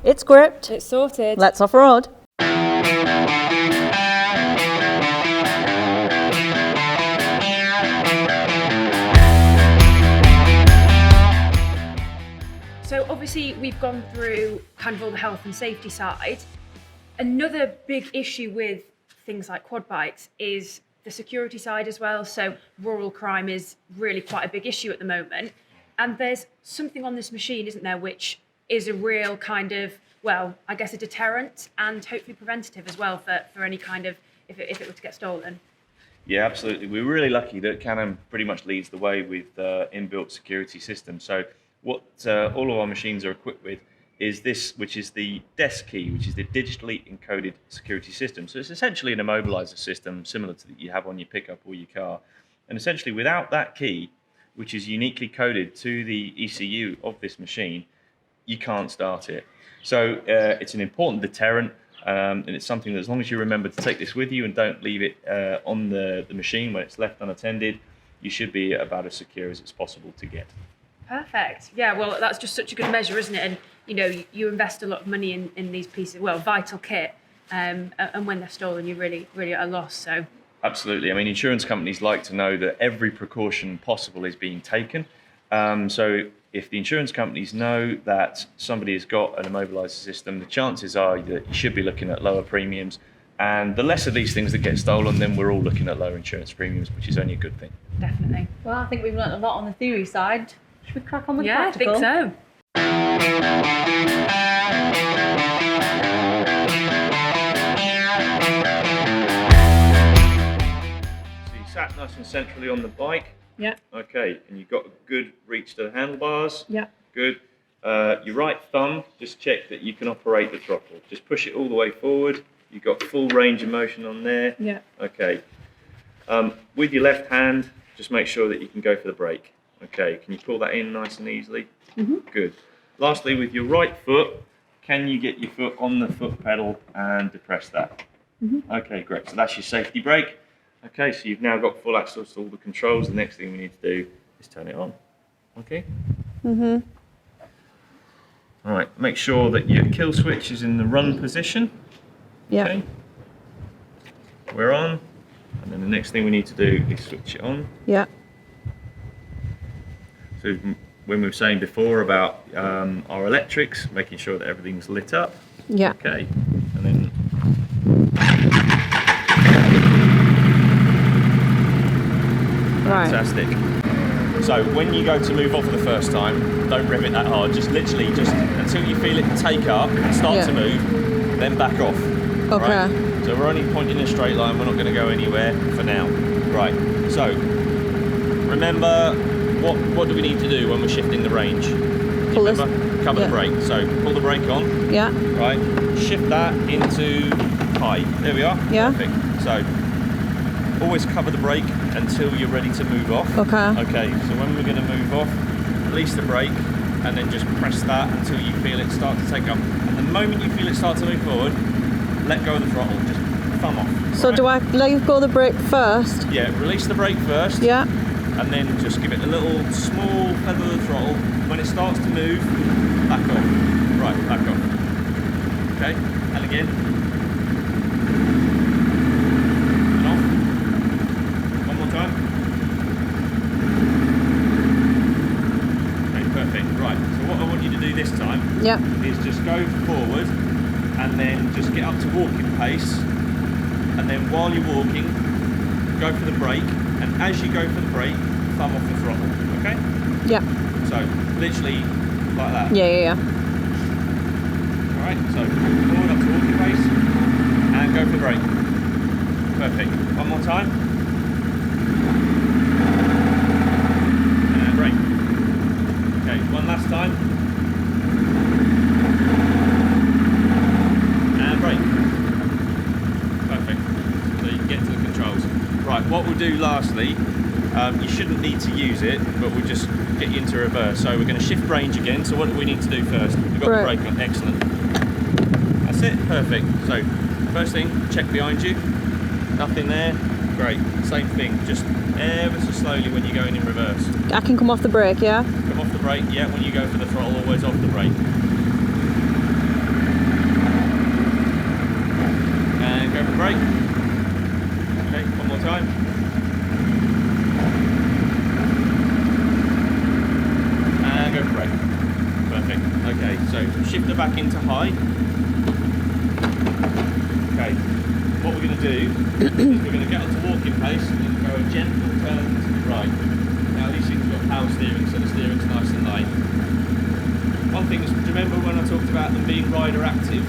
It's gripped. It's sorted. Let's off-road. So obviously we've gone through kind of all the health and safety side. Another big issue with things like quad bikes is the security side as well. So rural crime is really quite a big issue at the moment. And there's something on this machine, isn't there, which is a real kind of, well, I guess a deterrent and hopefully preventative as well for any kind of, if it were to get stolen. Yeah, absolutely. We're really lucky that Canon pretty much leads the way with inbuilt security systems. So what all of our machines are equipped with is this, which is the desk key, which is the digitally encoded security system. So it's essentially an immobilizer system similar to that you have on your pickup or your car. And essentially without that key, which is uniquely coded to the ECU of this machine, you can't start it. So it's an important deterrent, and it's something that as long as you remember to take this with you and don't leave it on the machine when it's left unattended, you should be about as secure as it's possible to get. Perfect. Yeah, well, that's just such a good measure, isn't it? And, you know, you invest a lot of money in these pieces, well, vital kit, and when they're stolen, you're really at a loss, so. Absolutely. I mean, insurance companies like to know that every precaution possible is being taken. So if the insurance companies know that somebody has got an immobilizer system, the chances are that you should be looking at lower premiums. And the less of these things that get stolen, then we're all looking at lower insurance premiums, which is only a good thing. Definitely. Well, I think we've learnt a lot on the theory side. Should we crack on with the practical? Yeah, I think so. So you sat nice and centrally on the bike. Yeah. Okay, and you've got a good reach to the handlebars. Yeah. Good. Your right thumb, just check that you can operate the throttle. Just push it all the way forward. You've got full range of motion on there. Yeah. Okay. With your left hand, just make sure that you can go for the brake. Okay, can you pull that in nice and easily? Mm-hmm. Good. Lastly, with your right foot, can you get your foot on the foot pedal and depress that? Mm-hmm. Okay, great. So that's your safety brake. Okay, so you've now got full access to all the controls. The next thing we need to do is turn it on. Okay? Mm-hmm. All right, make sure that your kill switch is in the run position. Yeah. Okay. We're on. And then the next thing we need to do is switch it on. Yeah. So when we were saying before about our electrics, making sure that everything's lit up. Yeah. Okay, and then Right. fantastic. So when you go to move off for the first time, don't rev it that hard. Just literally, just until you feel it take up and start to move, then back off. Okay. Right? So we're only pointing in a straight line. We're not going to go anywhere for now. Right. So remember, what do we need to do when we're shifting the range? Pull Remember, cover the brake. So pull the brake on. Yeah. Right. Shift that into high. There we are. Yeah. Perfect. So always cover the brake until you're ready to move off. Okay. Okay. So when we're going to move off, release the brake and then just press that until you feel it start to take up. And the moment you feel it start to move forward, let go of the throttle. Just thumb off. So right? do I let go of the brake first? Yeah. Release the brake first. Yeah. And then just give it a little small feather of the throttle. When it starts to move, back off. Right, back off. Okay, and again. And off. One more time. Okay, perfect. Right, so what I want you to do this time is just go forward and then just get up to walking pace. And then while you're walking, go for the brake. And as you go for the brake, thumb off the throttle, okay? Yeah. So, literally like that. Yeah. Alright, so forward up to walking pace, and go for the brake. Perfect. One more time. And brake. Okay, one last time. And brake. Perfect. So you can get to the controls. Right, what we'll do lastly, you shouldn't need to use it, but we'll just get you into reverse. So we're going to shift range again. So what do we need to do first? We've got the brake on. Excellent. That's it. Perfect. So first thing, check behind you. Nothing there. Great. Same thing. Just ever so slowly when you're going in reverse. I can come off the brake, yeah? Come off the brake. Yeah, when you go for the throttle, always off the brake. shifter back into high. Okay, what we're going to do is we're going to get onto walking pace and go a gentle turn to the right. Now these things have got power steering, so the steering's nice and light. One thing is, do you remember when I talked about them being rider active?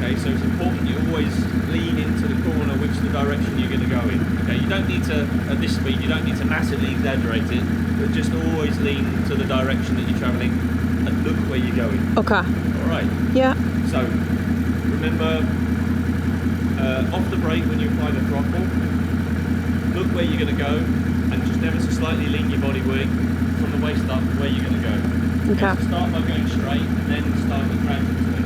Okay, so it's important you always lean into the corner which the direction you're going to go in. Okay, you don't need to, at this speed, you don't need to massively exaggerate it, but just always lean to the direction that you're travelling and look where you're going. Okay. Alright. Yeah. So, remember, off the brake when you apply the throttle, look where you're going to go and just ever so slightly lean your body weight from the waist up where you're going to go. Okay. So start by going straight and then start with gradual swing.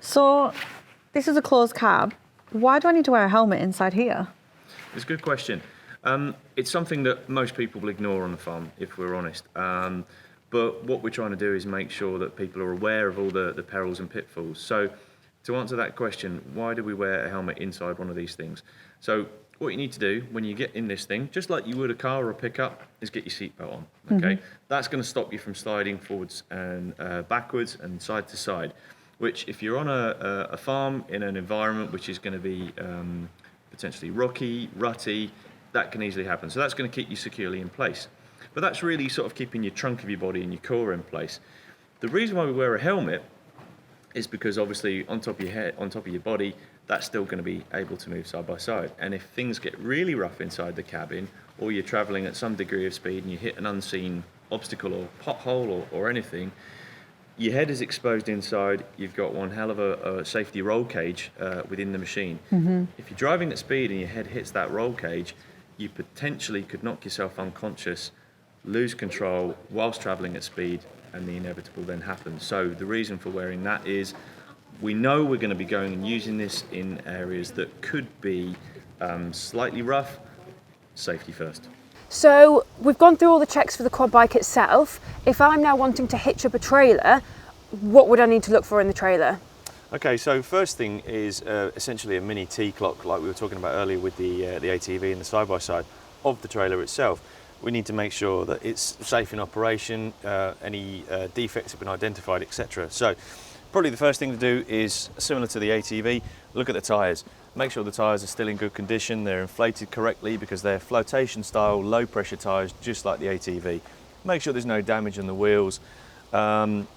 So, this is a closed cab. Why do I need to wear a helmet inside here? It's a good question. It's something that most people will ignore on the farm, if we're honest. But what we're trying to do is make sure that people are aware of all the perils and pitfalls. So to answer that question, why do we wear a helmet inside one of these things? So what you need to do when you get in this thing, just like you would a car or a pickup, is get your seatbelt on, okay? That's going to stop you from sliding forwards and backwards and side to side, which if you're on a farm in an environment which is going to be potentially rocky, rutty, that can easily happen. So that's going to keep you securely in place. But that's really sort of keeping your trunk of your body and your core in place. The reason why we wear a helmet is because obviously on top of your head, on top of your body, that's still going to be able to move side by side. And if things get really rough inside the cabin, or you're traveling at some degree of speed and you hit an unseen obstacle or pothole or anything, your head is exposed inside. You've got one hell of a safety roll cage within the machine. If you're driving at speed and your head hits that roll cage, you potentially could knock yourself unconscious, lose control whilst traveling at speed, and the inevitable then happens. So the reason for wearing that is we know we're going to be going and using this in areas that could be slightly rough. Safety first. So we've gone through all the checks for the quad bike itself. If I'm now wanting to hitch up a trailer, what would I need to look for in the trailer? Okay, so first thing is essentially a mini T-clock, like we were talking about earlier with the ATV and the side-by-side of the trailer itself. We need to make sure that it's safe in operation, any defects have been identified, etc. So probably the first thing to do is, similar to the ATV, look at the tyres. Make sure the tyres are still in good condition, they're inflated correctly because they're flotation style, low pressure tyres, just like the ATV. Make sure there's no damage on the wheels.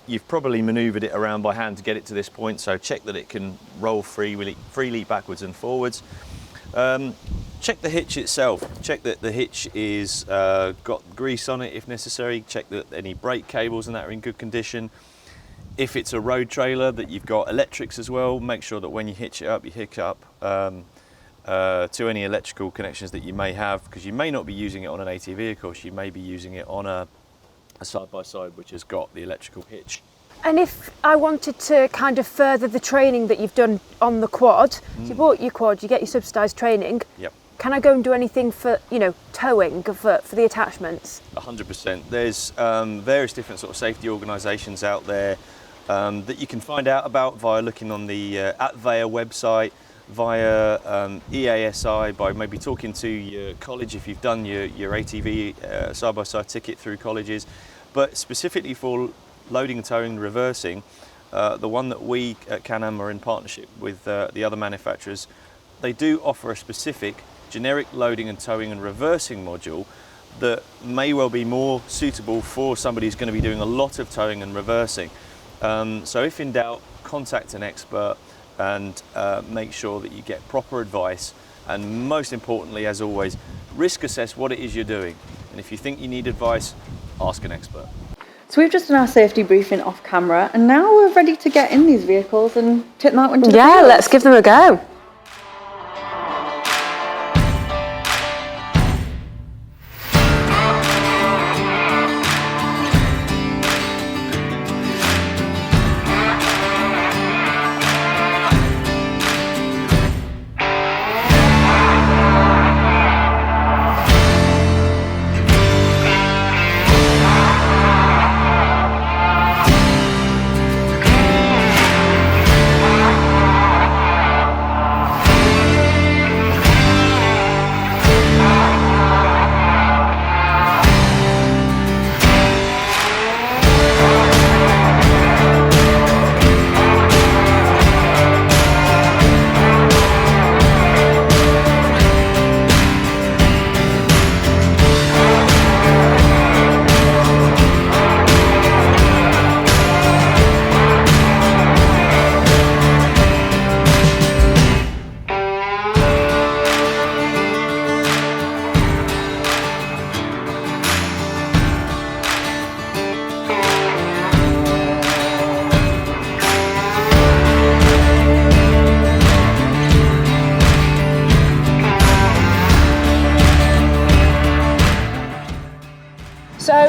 You've probably manoeuvred it around by hand to get it to this point, so check that it can roll freely backwards and forwards. Check the hitch itself. Check that the hitch is got grease on it if necessary. Check that any brake cables and that are in good condition. If it's a road trailer, that you've got electrics as well. Make sure that when you hitch it up, you hitch up to any electrical connections that you may have, because you may not be using it on an ATV, of course. You may be using it on a side-by-side which has got the electrical hitch. And if I wanted to kind of further the training that you've done on the quad, so you bought your quad, you get your subsidised training. Yep. Can I go and do anything for, towing for the attachments? 100%. There's various different sort of safety organisations out there that you can find out about via looking on the ATVEA website, via EASI, by maybe talking to your college if you've done your ATV side-by-side ticket through colleges. But specifically for loading, towing and reversing, the one that we at Can-Am are in partnership with the other manufacturers, they do offer a specific generic loading and towing and reversing module that may well be more suitable for somebody who's going to be doing a lot of towing and reversing. So if in doubt, contact an expert and make sure that you get proper advice, and most importantly, as always, risk assess what it is you're doing. And if you think you need advice, ask an expert. So we've just done our safety briefing off camera, and now we're ready to get in these vehicles and take them out into the field. Let's give them a go.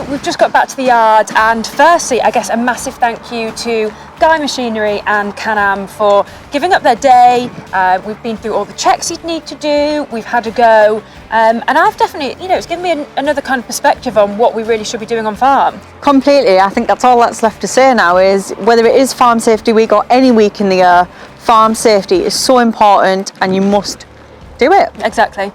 we've just got back to the yard, and firstly, I guess a massive thank you to Guy Machinery and Can-Am for giving up their day. We've been through all the checks you'd need to do, we've had a go, and I've definitely, it's given me another kind of perspective on what we really should be doing on farm. Completely. I think that's all that's left to say now is whether it is Farm Safety Week or any week in the year, farm safety is so important and you must do it. Exactly.